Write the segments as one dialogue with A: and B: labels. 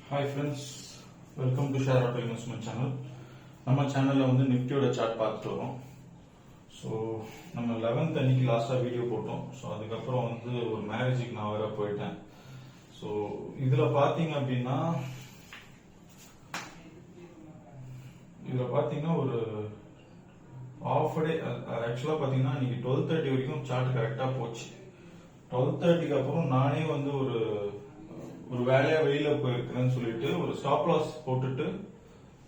A: Hi friends, welcome to share auto investment channel. நம்ம சேனலில் வந்து நிஃப்டியோட சார்ட் பார்த்துட்டு வரோம். ஸோ நம்ம 11th அன்னைக்கு லாஸ்ட்டாக வீடியோ போட்டோம். ஸோ அதுக்கப்புறம் வந்து ஒரு மேரேஜுக்கு நான் வேற போயிட்டேன். ஸோ இதில் பார்த்தீங்க அப்படின்னா ஒரு ஆஃப் டே ஆக்சுவலாக பார்த்தீங்கன்னா இன்னைக்கு 12:30 வரைக்கும் சார்ட் கரெக்டாக போச்சு. 12:30க்கு அப்புறம் நானே வந்து ஒரு வேலையா வெளியில போயிருக்கிறேன்னு சொல்லிட்டு ஒரு ஸ்டாப் லாஸ் போட்டுட்டு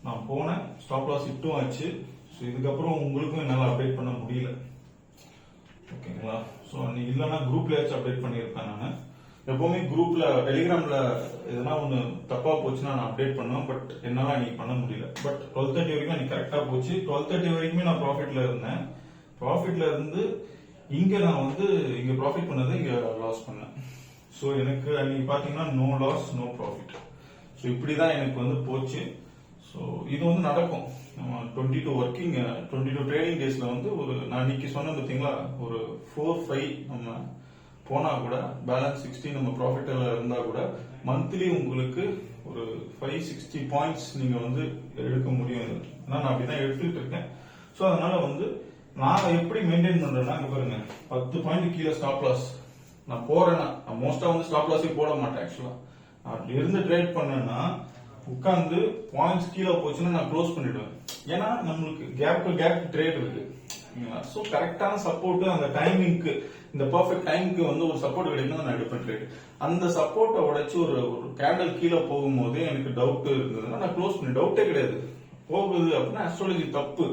A: நான் போனேன். ஸ்டாப் லாஸ் ஹிட்டும் ஆச்சு. ஸோ இதுக்கப்புறம் உங்களுக்கும் என்னால் அப்டேட் பண்ண முடியல. ஓகேங்களா? ஸோ அன்னைக்கு இல்லைன்னா குரூப்லயாச்சும் அப்டேட் பண்ணியிருப்பேன். நான் எப்பவுமே குரூப்ல டெலிகிராம்ல எதனா ஒன்று தப்பா போச்சுன்னா நான் அப்டேட் பண்ணுவேன். பட் என்னால அன்னைக்கு பண்ண முடியல. பட் 12:30 வரைக்கும் அன்னைக்கு கரெக்டா போச்சு. 12:30 வரைக்குமே நான் ப்ராஃபிட்ல இருந்தேன். ப்ராஃபிட்ல இருந்து இங்க நான் வந்து இங்க ப்ராஃபிட் பண்ணதை இங்க லாஸ் பண்ணேன். ஸோ எனக்கு அன்னைக்கு பாத்தீங்கன்னா no loss no profit. So இப்படிதான் எனக்கு வந்து போச்சு. ஸோ இது வந்து நடக்கும். நம்ம 22 ட்ரேடிங் டேஸ்ல வந்து நான் இன்னைக்கு சொன்னேன் பார்த்தீங்களா, ஒரு 4-5 நம்ம போனா கூட பேலன்ஸ் 60 நம்ம ப்ராஃபிட்ல இருந்தா கூட மந்த்லி உங்களுக்கு ஒரு 560 பாயிண்ட்ஸ் நீங்க வந்து எடுக்க முடியும். நான் அப்படிதான் எடுத்துக்கிட்டு இருக்கேன். ஸோ அதனால வந்து நான் எப்படி மெயின்டைன் பண்றேன்னா, இங்க பாருங்க, 10 பாயிண்ட் கீழே ஸ்டாப் லாஸ் நான் போறேன்னா, மோஸ்டா வந்து ஸ்டாப் லாஸே போட மாட்டேன். ஆக்சுவலா நான் இருந்து ட்ரேட் பண்ணேன்னா உட்கார்ந்து பாயிண்ட்ஸ் கீழே போச்சுன்னா நான் க்ளோஸ் பண்ணிடுவேன். ஏன்னா நம்மளுக்கு கேப் டு கேப் ட்ரேட் இருக்கு. ஸோ கரெக்டான சப்போர்ட் அந்த டைமிங்க்கு, இந்த பர்ஃபெக்ட் டைமுக்கு வந்து ஒரு சப்போர்ட் கிடைக்கும் நான் எடுப்பேன் ட்ரேட். அந்த சப்போர்ட்டை உடைச்சு ஒரு கேண்டல் கீழே போகும்போது எனக்கு டவுட் இருந்ததுன்னா நான் க்ளோஸ் பண்ணி, டவுட்டே கிடையாது. போகுது அப்படின்னா அஸ்ட்ராலஜி தப்பு,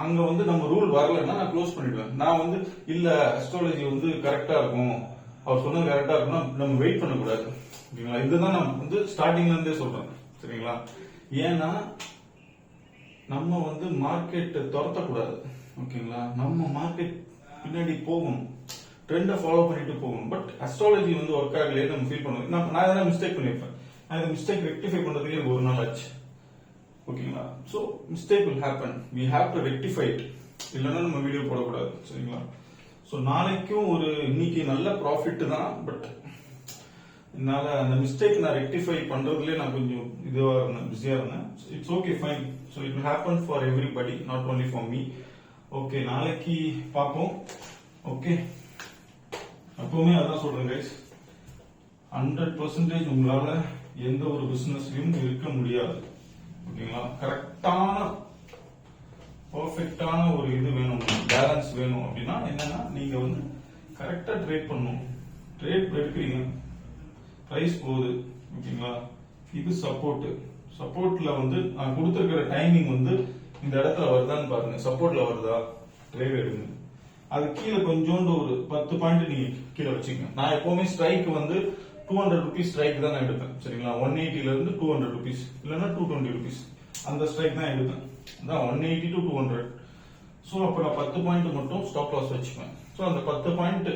A: அங்க வந்து நம்ம ரூல் வரலன்னா நான் க்ளோஸ் பண்ணிடுவேன். நான் வந்து இல்ல அஸ்ட்ராலஜி வந்து கரெக்டா இருக்கும், அவர் சொன்னது கரெக்டா இருக்கும்னா நம்ம வெயிட் பண்ணக்கூடாது. ஓகேங்களா? இதுதான் நான் வந்து ஸ்டார்டிங்ல இருந்தே சொல்றேன். சரிங்களா? ஏன்னா நம்ம வந்து மார்க்கெட் துரத்தக்கூடாது. ஓகேங்களா? நம்ம மார்க்கெட் பின்னாடி போகணும், ட்ரெண்டை ஃபாலோ பண்ணிட்டு போகணும். பட் அஸ்ட்ராலஜி வந்து ஒர்க் ஆகலையே நம்ம ஃபீல் பண்ணுவோம். நான் எதனா மிஸ்டேக் பண்ணிருப்பேன். நான் இந்த மிஸ்டேக் ரெக்டிஃபை பண்றதுக்கு எனக்கு ஒரு நாள் ஆச்சு. ஓகேங்களா? So mistake will happen, we have to rectify it. இல்லைன்னா நம்ம வீடியோ போடக்கூடாது. சரிங்களா? சோ நாளைக்கும் இன்னைக்கு நல்ல ப்ராஃபிட் தான். பட் என்னால அந்த மிஸ்டேக் நான் ரெக்டிஃபை பண்றதுலயே நான் கொஞ்சம் இதுவா இருந்தேன், பிஸியா இருந்தேன். It's okay, fine. So it will happen for everybody, not only for me. Okay, நாளைக்கு பார்ப்போம். ஓகே, எப்பவுமே அதான் சொல்றேன் கைஸ், 100% உங்களால எந்த ஒரு பிசினஸ்லயும் இருக்க முடியாது. ஓகேங்களா? கரெக்டான பர்ஃபெக்டான ஒரு இது வேணும், பேலன்ஸ் வேணும். அப்படின்னா என்னன்னா, நீங்க வந்து கரெக்டா ட்ரேட் பண்ணணும். ட்ரேட் எடுக்கிறீங்க, பிரைஸ் போகுது. ஓகேங்களா? இது சப்போர்ட்ல வந்து நான் கொடுத்திருக்கிற டைமிங் வந்து இந்த இடத்துல வருதான்னு பாருங்க. சப்போர்ட்ல வருதா, ட்ரேட் எடுங்க. அது கீழே கொஞ்சோண்டு ஒரு 10 பாயிண்ட் நீங்க கீழே வச்சுக்கோங்க. நான் எப்பவுமே ஸ்ட்ரைக் வந்து 200 rupees ஸ்ட்ரைக் தான் நான் எடுப்பேன். சரிங்களா? 180 இருந்து 200 rupees இல்லைன்னா 220 rupees அந்த ஸ்ட்ரைக் தான் எடுப்பேன். 180 to 200. ஸோ அப்ப நான் 10 பாயிண்ட் மட்டும் ஸ்டாப் லாஸ் வச்சுப்பேன். ஸோ அந்த 10 பாயிண்ட்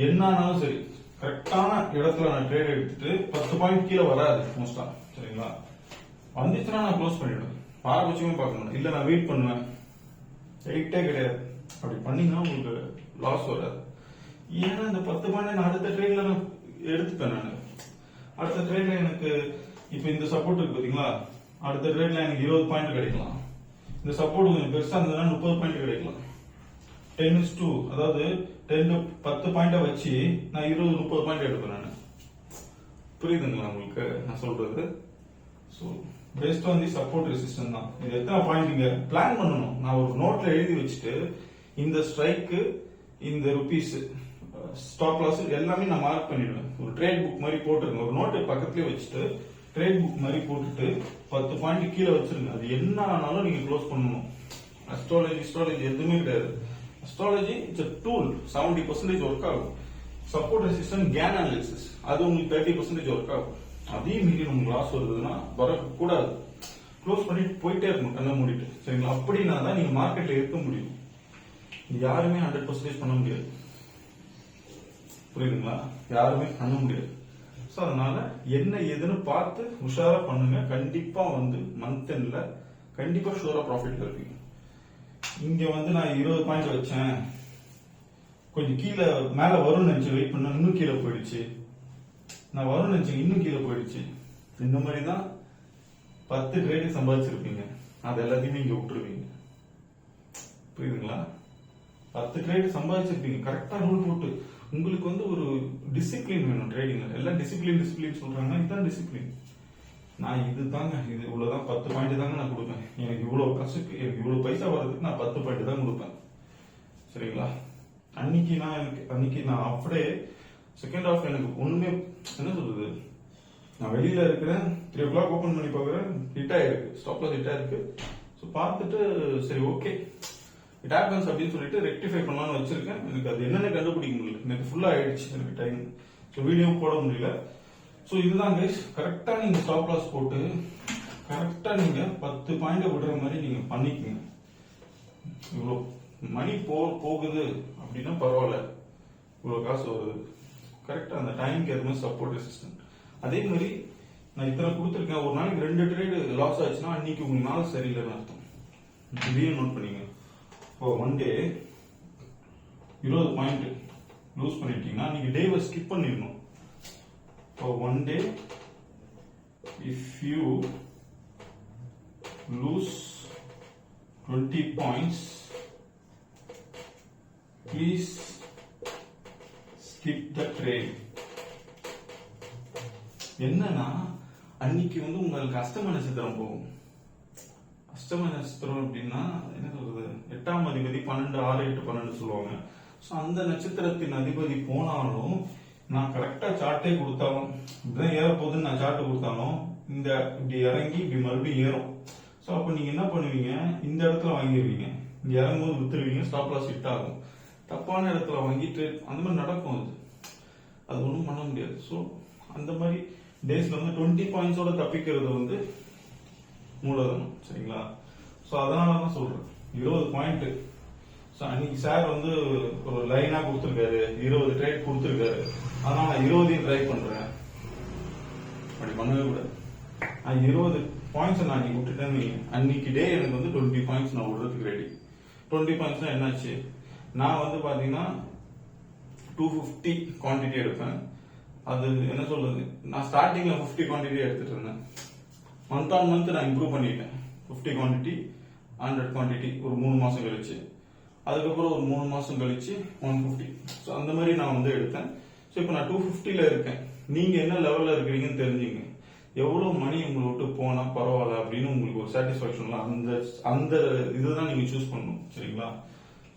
A: என்னானாலும் சரி, கரெக்டான இடத்துல நான் ட்ரேட் எடுத்துட்டு 10 பாயிண்ட் கீழே வராது மோஸ்டா. சரிங்களா? வந்துச்சுன்னா நான் க்ளோஸ் பண்ணிடுவேன். பாரபட்சமே பார்க்கணும். இல்ல நான் வெயிட் பண்ணுவேன், வெயிட்டே கிடையாது. அப்படி பண்ணீங்கன்னா உங்களுக்கு லாஸ் வராது. ஏன்னா இந்த 10 பாயிண்ட் நான் அடுத்த ட்ரேட்ல நான் எடுத்துப்பேன். நான் அடுத்த ட்ரேட்ல எனக்கு இப்ப இந்த சப்போர்ட் இருக்கு பாத்தீங்களா, அடுத்த ட்ரேட்ல எனக்கு 20 பாயிண்ட் கிடைக்கலாம். இந்த சப்போர்ட் கொஞ்சம் பெருசா இருந்ததுன்னா 30 பாயிண்ட் கிடைக்கலாம். 10:2, அதாவது 10 பாயிண்ட வச்சு நான் 20-30 பாயிண்ட் எடுப்பேன். நான் புரியுதுங்களா உங்களுக்கு நான் சொல்றது? So based on the support resistance தான். இது எத்தனை பாயிண்ட் நீங்க பிளான் பண்ணணும். நான் ஒரு நோட்ல எழுதி வச்சுட்டு இந்த ஸ்ட்ரைக்கு, இந்த ருபீஸ், ஸ்டாப் லாஸ் எல்லாமே நான் மார்க் பண்ணிடுவேன். ஒரு ட்ரேட் புக் மாதிரி போட்டுருங்க. ஒரு நோட்டு பக்கத்துலயே வச்சுட்டு ட்ரேட் புக் மாதிரி போட்டுட்டு 10 பாயிண்ட் கீழே வச்சிருங்க. அது என்ன ஆனாலும் நீங்க க்ளோஸ் பண்ணணும். அஸ்ட்ராலஜி எதுவுமே கிடையாது. Astrology it's a tool. 70% work ஆகும். சப்போர்ட் ரெசிஸ்டன்ஸ், கேன் அனாலிசிஸ் அது உங்களுக்கு 30% ஒர்க் ஆகும். அதையும் மீறி உங்களுக்கு லாஸ் வருதுன்னா வரக்கூடாது. க்ளோஸ் பண்ணிட்டு போயிட்டே இருக்கணும், கண்ண மூடிட்டு. சரிங்களா? அப்படின்னா தான் நீங்க மார்க்கெட்ல இருக்க முடியும். யாருமே 100% பண்ண முடியாது. புரியுதுங்களா? யாருமே பண்ண முடியாது. சோ அதனால என்ன ஏதுன்னு பார்த்து உஷாரா பண்ணுங்க. கண்டிப்பா வந்து மந்த் எண்ட்ல கண்டிப்பா ஷூரா ப்ராஃபிட்ல இருப்பீங்க. இங்க வந்து நான் 20 பாயிண்ட் வச்சேன், கொஞ்சம் கீழே மேல வரும்னு நினைச்சு வெயிட் பண்ண, இன்னும் கீழே போயிடுச்சு. நான் வரும்னு நினைச்சேன், இன்னும் கீழே போயிடுச்சு. இந்த மாதிரி தான் 10 ட்ரேடு சம்பாதிச்சிருப்பீங்க. அது எல்லாத்தையுமே இங்க விட்டுருவீங்க. புரியுதுங்களா? 10 ட்ரேடு சம்பாதிச்சிருப்பீங்க கரெக்டா ரூல் போட்டு. உங்களுக்கு வந்து ஒரு டிசிப்ளின் வேணும் ட்ரேடிங்ல. எல்லாம் டிசிப்ளின் சொல்றாங்க, இதுதான் டிசிப்ளின். நான் இது தாங்க, இது இவ்வளவுதான் 10 பாயிண்ட் தாங்க நான் கொடுப்பேன். எனக்கு இவ்வளவு காசுக்கு, எனக்கு இவ்வளவு பைசா வர்றதுக்கு நான் 10 பாயிண்ட் தான் கொடுப்பேன். சரிங்களா? அன்னைக்கு நான் அப்படியே செகண்ட் ஹாஃப் எனக்கு ஒண்ணுமே என்ன சொல்றது, நான் வெளியில இருக்கிறேன், 3 o'clock ஓபன் பண்ணி பாக்குறேன், ஹிட் ஆயிருக்கு, ஸ்டாப் லாஸ் ஹிட் ஆயிருக்கு. ஸோ பார்த்துட்டு சரி ஓகே இட் ஹேப்பன்ஸ் அப்படின்னு சொல்லிட்டு ரெக்டிஃபை பண்ணலாம்னு வச்சிருக்கேன். எனக்கு அது என்னென்ன கண்டுபிடிக்க முடியல, எனக்கு ஃபுல்லா ஆயிடுச்சு எனக்கு டைம். ஸோ வீடியோ போட முடியல. ஸோ இதுதான் கைஸ், கரெக்டா நீங்க ஸ்டாப் லாஸ் போட்டு கரெக்டா நீங்க 10 பாயிண்ட் விடுற மாதிரி நீங்க பண்ணிக்கங்க. இவ்வளோ மணி போகுது அப்படின்னா பரவாயில்ல, இவ்வளோ காசு வருது, கரெக்டா அந்த டைம்க்கு ஏற்ற மாதிரி சப்போர்ட் ரெசிஸ்டன்ட். அதே மாதிரி நான் இத்தனை கொடுத்துருக்கேன், ஒரு நாளைக்கு 2 ட்ரேடு லாஸ் ஆச்சுன்னா அன்னைக்கு உங்களுக்கு நாள் சரியில்லைன்னு அர்த்தம். இதையும் நோட் பண்ணிங்க. இப்போ ஒன் டே 20 பாயிண்ட் லூஸ் பண்ணிட்டீங்கன்னா நீங்க டேவை ஸ்கிப் பண்ணிடணும். For one day, if you lose 20 points, please skip the trade. என்னன்னா அன்னைக்கு வந்து உங்களுக்கு அஷ்டம நட்சத்திரம் போகும். அஷ்டம நட்சத்திரம் அப்படின்னா என்ன சொல்றது, 8ஆம் அதிபதி 12, 6, 8, 12 சொல்லுவாங்க. ஸோ அந்த நட்சத்திரத்தின் அதிபதி போனாலும் நான் கரெக்டா சார்ட்டே கொடுத்தாலும், இப்படிதான் ஏற போகுதுன்னு நான் சார்ட் கொடுத்தாலும் இந்த இப்படி இறங்கி இப்படி மறுபடியும் ஏறும். ஸோ அப்போ நீங்க என்ன பண்ணுவீங்க, இந்த இடத்துல வாங்கிடுவீங்க, இங்க இறங்கும்போது வித்துருவீங்க, ஸ்டாப் லாஸ் ஹிட் ஆகும். தப்பான இடத்துல வாங்கிட்டு அந்த மாதிரி நடக்கும். அது ஒன்றும் பண்ண முடியாது. ஸோ அந்த மாதிரி டேஸ்ல வந்து 20 பாயிண்ட்ஸோட தப்பிக்கிறது வந்து மூலதனம். சரிங்களா? ஸோ அதனால தான் சொல்றேன் 20 பாயிண்ட். அன்னைக்கு சார் வந்து ஒரு லைனா கொடுத்துருக்காரு, 20 ட்ரேட் கொடுத்துருக்காரு, அதனால நான் 20 ட்ரை பண்றேன். அப்படி பண்ணவே கூடாது. 20 பாயிண்ட்ஸ் நான் அன்னைக்கு விட்டுட்டேன்னு, அன்னைக்கு டே எனக்கு வந்து 20 பாயிண்ட்ஸ் நான் விடுறதுக்கு ரெடி. 20 பாயிண்ட்ஸ்னா என்னாச்சு, நான் வந்து பாத்தீங்கன்னா 250 குவான்டிட்டி எடுப்பேன். அது என்ன சொல்றது, நான் ஸ்டார்டிங்ல 50 குவான்டிட்டி எடுத்துட்டு இருந்தேன். மந்த் ஆன் மந்த் நான் இம்ப்ரூவ் பண்ணிட்டேன். 50 குவான்டிட்டி 100 குவான்டிட்டி ஒரு 3 மாசம் கழிச்சு, அதுக்கப்புறம் ஒரு 3 மாசம் கழிச்சு 150. ஸோ அந்த மாதிரி நான் வந்து எடுத்தேன். ஸோ இப்போ நான் 250ல இருக்கேன். நீங்க என்ன லெவல்ல இருக்கிறீங்கன்னு தெரிஞ்சுங்க. எவ்வளவு மணி உங்களை விட்டு போனா பரவாயில்ல அப்படின்னு உங்களுக்கு ஒரு சாட்டிஸ்பாக்சன்ல அந்த இதுதான் நீங்க சூஸ் பண்ணணும். சரிங்களா?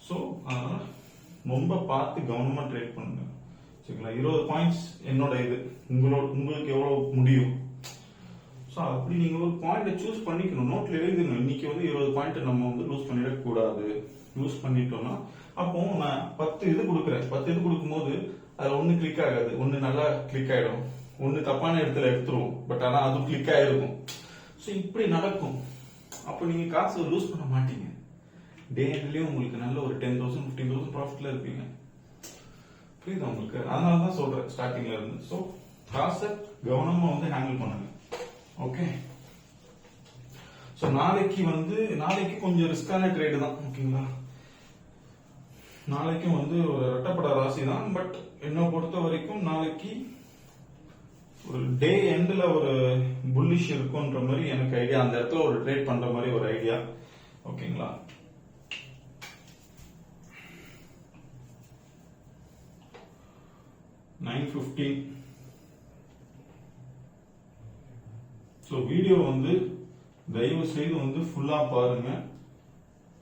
A: ஸோ அதனால ரொம்ப பார்த்து கவனமா ட்ரேட் பண்ணுங்க. சரிங்களா? 20 பாயிண்ட்ஸ் என்னோட இது, உங்களுக்கு எவ்வளவு முடியும். ஸோ அப்படி நீங்க ஒரு பாயிண்ட் சூஸ் பண்ணிக்கணும், நோட்ல எழுதிக்கணும். இன்னைக்கு வந்து 20 பாயிண்ட் நம்ம வந்து லூஸ் பண்ணிடக்கூடாது. யூஸ் பண்ணிட்டோம்னா அப்போ நான் 10 இது கொடுக்குறேன். 10 இது கொடுக்கும்போது அதுல ஒண்ணு கிளிக் ஆகாது, ஒண்ணு நல்லா கிளிக் ஆயிடும், ஒண்ணு தப்பான இடத்துல எடுத்துருவோம், பட் ஆனா அது கிளிக் ஆயிருக்கும். ஸோ இப்படி நடக்கும். அப்போ நீங்க காசு லூஸ் பண்ண மாட்டீங்க. டே எண்ட்லயும் உங்களுக்கு நல்ல ஒரு 10,000 15,000 ப்ராஃபிட்ல இருப்பீங்க. புரியுதா உங்களுக்கு? அதனாலதான் சொல்றேன் ஸ்டார்டிங்ல இருந்து. ஸோ காசை கவனமா வந்து ஹேண்டில் பண்ணுங்க. ஓகே? ஸோ நாளைக்கு கொஞ்சம் ரிஸ்கான ட்ரேடு தான். ஓகேங்களா? நாளைக்கும் வந்து ஒரு ரெட்டப்பட ராசி தான். பட் என்ன பொறுத்த வரைக்கும் நாளைக்கு ஒரு டே எண்ட்ல ஒரு புல்லிஷ் இருக்கும்ன்ற மாதிரி எனக்கு ஐடியா. அந்த இடத்துல ஒரு ட்ரேட் பண்ற மாதிரி ஒரு ஐடியா. ஓகேங்களா? $9.15. ஸோ வீடியோ வந்து தயவு செய்து வந்து ஃபுல்லா பாருங்க.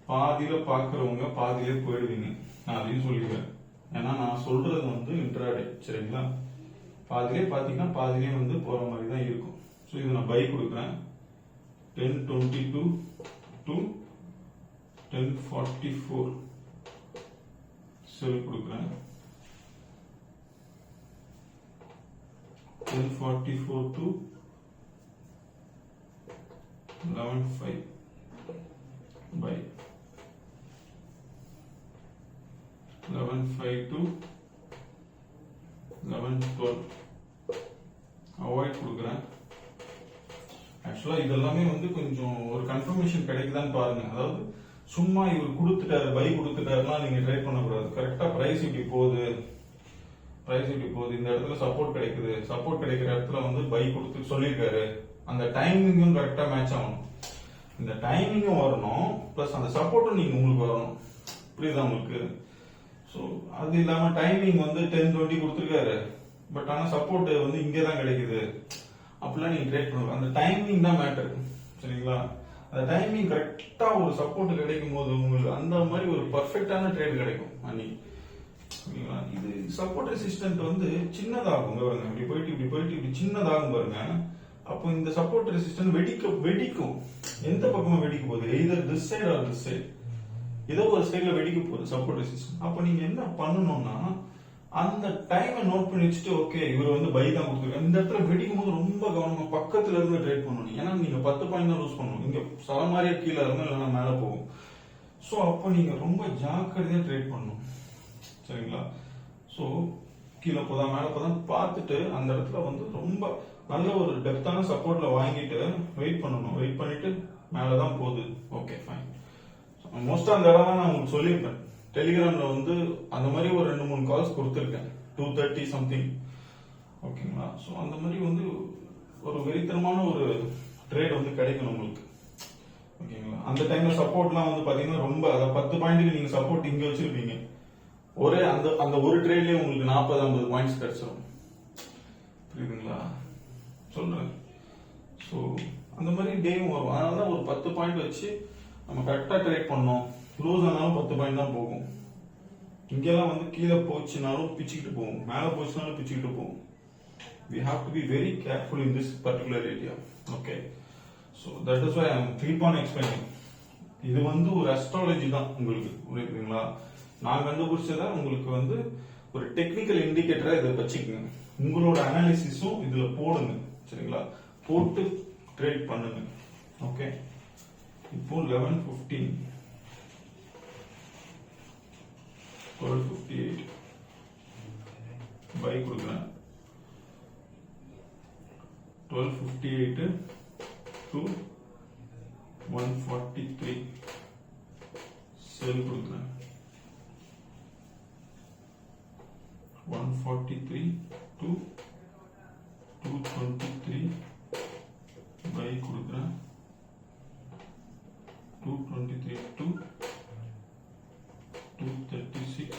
A: பாதியில பாக்குறவங்க பாதியிலே போயிடுவீங்க, நான் அதையும் சொல்லிடுவேன். ஏன்னா நான் சொல்றது வந்து இன்ட்ராடே. சரிங்களா? பாதியிலே பாத்தீங்கன்னா பாதியிலே வந்து போற மாதிரி தான் இருக்கும். ஸோ இது நான் பை கொடுக்குறேன் 10.22 to 10.44 செல் கொடுக்குறேன். 10.44 to 11.5 by 11.5 to 11.12 அவாய்ட் கொடுக்குறேன். ஆக்சுவலா இதெல்லாமே வந்து கொஞ்சம் ஒரு கன்ஃபர்மேஷன் கிடைக்குதான்னு பாருங்க. அதாவது சும்மா இவர் கொடுத்துட்டாரு பை கொடுத்துட்டாருலாம் நீங்க ட்ரை பண்ணக்கூடாது. கரெக்டா பிரைஸ் இப்படி போகுது, பிரைஸ் இப்படி போகுது, இந்த இடத்துல சப்போர்ட் கிடைக்குது, சப்போர்ட் கிடைக்கிற இடத்துல வந்து பை கொடுத்து சொல்லியிருக்காரு. அந்த டைமிங்கும் கரெக்டா மேட்ச் ஆகணும். இந்த டைமிங்கும் வரணும், பிளஸ் அந்த சப்போர்ட்டும் நீங்க உங்களுக்கு வரணும். புரியுதா உங்களுக்கு? ஸோ அது இல்லாம டைமிங் வந்து 10-20 கொடுத்துருக்காரு, பட் ஆனா சப்போர்ட் வந்து இங்கே தான் கிடைக்குது, அப்படிலாம் நீங்க ட்ரேட் பண்ணுங்க. அந்த டைமிங் தான் மேட்டர், சரிங்களா? அந்த டைமிங் கரெக்டா ஒரு சப்போர்ட் கிடைக்கும் போது உங்களுக்கு அந்த மாதிரி ஒரு பர்ஃபெக்டான ட்ரேட் கிடைக்கும் அன்னைக்கு. இது சப்போர்ட் ரெசிஸ்டன்ட் வந்து சின்னதாகும் பாருங்க, இப்படி போயிட்டு இப்படி போயிட்டு இப்படி சின்னதாகும் பாருங்க. அப்போ இந்த சப்போர்ட் ரெசிஸ்டன்ட் வெடிக்கும். எந்த பக்கமா வெடிக்க போகுது? Either this side or this side, ஏதோ ஒரு சைடுல வெடிக்க போகுது சப்போர்ட் ரெசிஸ்டன்ட். அப்போ நீங்க என்ன பண்ணணும்னா அந்த டைமை நோட் பண்ணி வச்சுட்டு, ஓகே இவர் வந்து பை தான் கொடுத்துருக்காரு, இந்த இடத்துல வெடிக்கும் போது ரொம்ப கவனமா பக்கத்துல இருந்து ட்ரேட் பண்ணணும். ஏன்னா நீங்க 10 பாயிண்ட் தான் லூஸ் பண்ணணும், இங்க சல மாதிரியே கீழே இருந்து இல்லைன்னா மேல போகும். ஸோ அப்போ நீங்க ரொம்ப ஜாக்கிரதையா ட்ரேட் பண்ணணும், சரிங்களா? ஸோ கீழே போதா மேல போதான் பார்த்துட்டு அந்த இடத்துல வந்து ரொம்ப நல்ல ஒரு டெப்தான சப்போர்ட்ல வாங்கிட்டு வெயிட் பண்ணணும். வெயிட் பண்ணிட்டு மேலதான் போகுது, ஓகே ஃபைன். மோஸ்டா அந்த இடம் நான் உங்களுக்கு சொல்லியிருப்பேன். டெலிகிராம்ல வந்து அந்த மாதிரி ஒரு 2-3 கால்ஸ் கொடுத்துருக்கேன், 2:30 சம்திங், ஓகேங்களா? ஸோ அந்த மாதிரி வந்து ஒரு வெறித்தனமான ஒரு ட்ரேட் வந்து கிடைக்கும் உங்களுக்கு, ஓகேங்களா? அந்த டைம்ல சப்போர்ட்லாம் வந்து பாத்தீங்கன்னா ரொம்ப 10 பாயிண்ட்டுக்கு நீங்க சப்போர்ட் இங்க வச்சிருப்பீங்க, ஒரே அந்த ஒரு ட்ரேட்லயே உங்களுக்கு 40-50 பாயிண்ட்ஸ் கிடைச்சிடும். புரியுதுங்களா சொல்றேன்? ஸோ அந்த மாதிரி டேவும் வரும். அதனாலதான் ஒரு 10 பாயிண்ட் வச்சு நம்ம கரெக்டா ட்ரேட் பண்ணோம். க்ளோஸ் ஆனாலும் 10 பாயிண்ட் தான் போகும். இங்கெல்லாம் வந்து கீழே போச்சுனாலும் பிச்சுக்கிட்டு போகும், மேல போச்சுனாலும் பிச்சுக்கிட்டு போகும். We have to be very careful in this particular area. Okay, so that is why I am keep on explaining. இது வந்து ஒரு அஸ்ட்ராலஜி தான் உங்களுக்கு, புரியுதுங்களா? நான் கண்டுபிடிச்சதா உங்களுக்கு வந்து ஒரு டெக்னிக்கல் இண்டிகேட்டரா இதை வச்சுக்கோங்க. உங்களோட அனாலிசிஸும் இதுல போடுங்க, சரிங்களா? போட்டு ட்ரேட் பண்ணுங்க. ஓகே, இப்போ 11:15 12:58 பை கொடுக்குறேன். 12:58 to 143 செல் கொடுக்குறேன். 143 to 223 பை கொடுக்குறேன். 223 to 236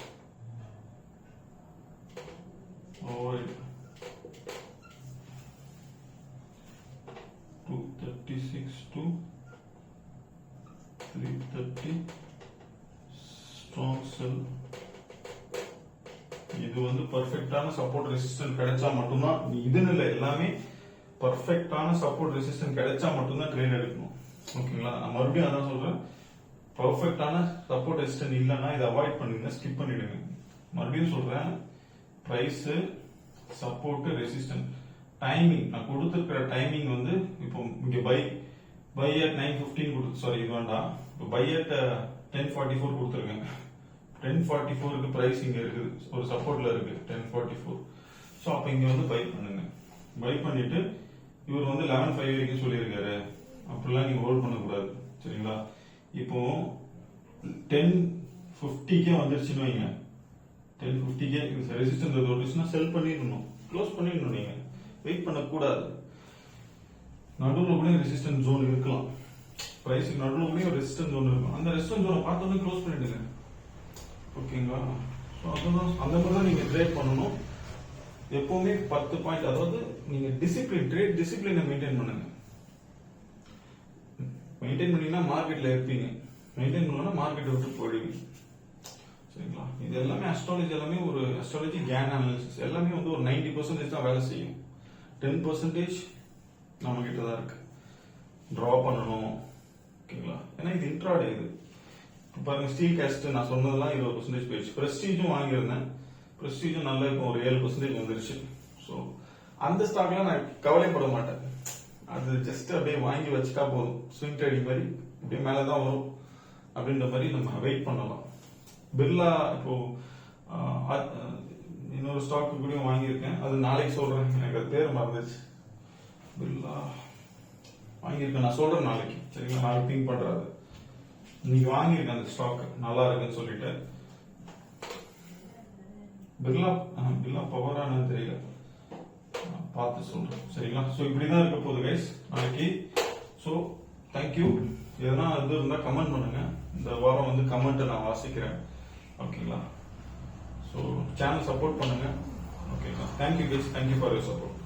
A: ஓவர் 236 to 330 ஸ்ட்ராங் செல். இது வந்து பர்ஃபெக்டான சப்போர்ட் ரெசிஸ்டன்ட் கிடைச்சா மட்டும்தான், இதுன்னு இல்லை எல்லாமே பர்ஃபெக்டான சப்போர்ட் ரெசிஸ்டன்ட் கிடைச்சா மட்டும்தான் ட்ரேட் எடுக்கணும், ஓகேங்களா? நான் மறுபடியும் அதான் சொல்றேன், பர்ஃபெக்டான சப்போர்ட் ரெசிஸ்டன்ட் இல்லைன்னா இதை அவாய்ட் பண்ணுங்க, ஸ்கிப் பண்ணிடுங்க. மறுபடியும் சொல்றேன், பிரைஸ், சப்போர்ட், ரெசிஸ்டன்ட், டைமிங். நான் கொடுத்துருக்கிற டைமிங் வந்து இப்போ இங்க பை at 9:15 கொடுத்து, சாரி இது வேண்டாம், இப்போ பை at 10:44 கொடுத்துருக்கேன். 10:44க்கு பிரைஸ் இங்க இருக்குது, ஒரு சப்போர்ட்ல இருக்கு 10:44. ஸோ அப்ப இங்க வந்து பை பண்ணுங்க. பை பண்ணிட்டு இவர் வந்து 11:05 வரைக்கும் சொல்லியிருக்காரு, அப்படிலாம் நீங்க ஹோல்ட் பண்ணக்கூடாது, சரிங்களா? இப்போ 10:50க்கே வந்துருச்சுன்னு வைங்க, 10:50க்கே ரெசிஸ்டன்ஸ் வந்துச்சுன்னா செல் பண்ணிடணும், க்ளோஸ் பண்ணிடணும். நீங்க வெயிட் பண்ணக்கூடாது. நடுவில் கூட ரெசிஸ்டன்ஸ் ஜோன் இருக்கலாம், பிரைஸுக்கு நடுவில் கூட ஒரு ரெசிஸ்டன்ஸ் ஜோன் இருக்கும். அந்த ரெசிஸ்டன்ஸ் ஜோனை பார்த்தோன்னே க்ளோஸ் பண்ணிடுங்க, ஓகேங்களா? ஸோ அதுதான் அந்த மாதிரி தான் நீங்க ட்ரேட் பண்ணணும். எப்பவுமே 10 பாயிண்ட், அதாவது நீங்க டிசிப்ளின், ட்ரேட் டிசிப்ளினை மெயின்டைன் பண்ணுங்க. மெயின்டைன் பண்ணீங்கன்னா மார்க்கெட்ல இருப்பீங்க, மெயின்டைன் பண்ணா மார்க்கெட்டை விட்டு போயிடுவீங்க, சரிங்களா? இது எல்லாமே அஸ்ட்ராலஜி, எல்லாமே ஒரு அஸ்ட்ராலஜி கேன் அனாலிசிஸ் எல்லாமே வந்து ஒரு 90% தான் வேலை செய்யும். 10% நம்ம கிட்ட தான் இருக்கு, டிரா பண்ணணும், ஓகேங்களா? ஏன்னா இது இன்ட்ராடே. இது பாருங்க, ஸ்டீல் கேஸ்ட் நான் சொன்னதெல்லாம் 20% போயிடுச்சு. பிரஸ்டீஜும் வாங்கியிருந்தேன், பிரஸ்டீஜும் நல்லா இப்போ ஒரு 7% வந்துருச்சு. ஸோ அந்த ஸ்டாக்ல நான் கவலைப்பட மாட்டேன், அது ஜஸ்ட் அப்படியே வாங்கி வச்சுட்டா போதும். ஸ்விங் ட்ரேடிங் மாதிரி அப்படியே மேலதான் வரும் அப்படின்ற மாதிரி நம்ம வெயிட் பண்ணலாம். பிர்லா இப்போ இன்னொரு ஸ்டாக் கூட வாங்கியிருக்கேன், அது நாளைக்கு சொல்றேன், எனக்கு அது பேர் மறந்துச்சு. பிர்லா வாங்கியிருக்கேன், நான் சொல்றேன் நாளைக்கு, சரிங்களா? நாளைக்கு திங்க் பண்றாரு. நீங்க வாங்கியிருக்கேன் அந்த ஸ்டாக் நல்லா இருக்குன்னு சொல்லிட்டு பிர்லா பவரானு தெரியல, பார்த்து சொல்றேன் சரிங்களா. ஸோ இப்படிதான் இருக்க போகுது கைஸ் நாளைக்கு. So thank you. எதனா இது இருந்தால் கமெண்ட் பண்ணுங்க. இந்த வாரம் வந்து கமெண்ட்டை நான் வாசிக்கிறேன் ஓகேங்களா. ஸோ சேனல் சப்போர்ட் பண்ணுங்க ஓகேங்களா. Thank you guys, thank you for your support.